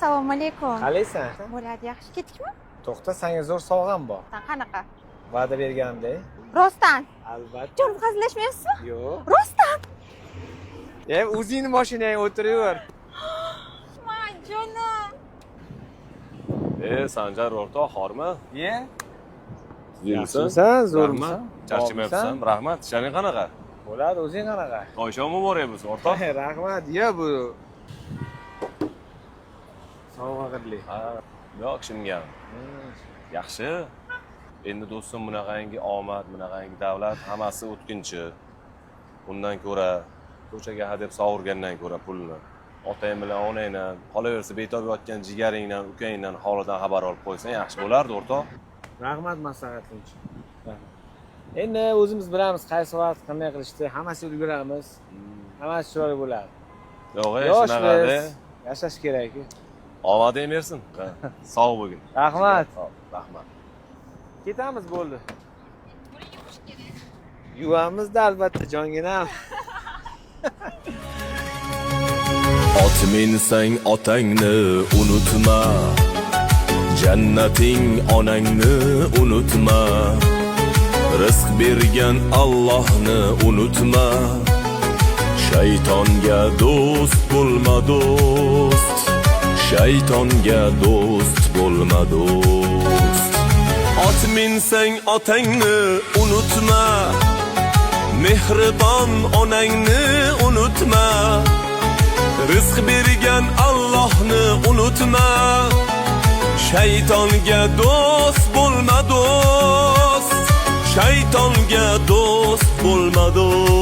Assalomu alaykum. Qalaysan? Bo'ladi, yaxshi ketdikmi? To'xta, senga zo'r sovg'am bor. Qanaqa? Va'da berganimdek. Rostdan. Albatta. Jonim hazillashmayapsizmi? Yo'q. Rostdan. O'zingni mashinangga o'tiraver. Voy jonim. Sanjar o'rtoq, xormi? Ye? Yaxshimisan? Zo'rmisan? Charchamayapsan? Rahmat. Ishlaring qanaqa? Bo'ladi, o'zing qanaqa? Oyshammi boryapmiz, o'rtoq? Rahmat. Ya bu. Sovg'a qildik. Ha, yo'q, ishimga. Yaxshi. Endi do'stim bunaqangi omad, bunaqangi davlat hammasi o'tkinchi. Undan ko'ra ko'chaga hadeb sovurgandan ko'ra pulni otang bilan onangdan, qolaversa betob yotgan jigaringdan, ukangdan holidan xabar olib qo'ysang yaxshi bo'lardi, o'rtoq. Rahmat maslahating uchun. Endi o'zimiz bilamiz qaysi vaqt qanday qilishni, hammasiga ulguramiz. Hammasi chiroyli bo'ladi. Yo'q, Yoshmiz, shunaqada. yashash kerak. Omading bersin. Sog' bo'lgin. Rahmat. Rahmat. Ketamiz bo'ldi. Yuvamizda albatta jonginam. Ot minsang otangni unutma, jannating onangni unutma, rizq bergan Allohni unutma, shaytonga do'st bo'lma do'st, shaytonga do'st bo'lma do'st. Ot minsang otangni unutma, mehribon onangni unutma, rizq bergan Allohni unutma, shaytonga do'st bo'lma do'st, shaytonga do'st bo'lma do'st.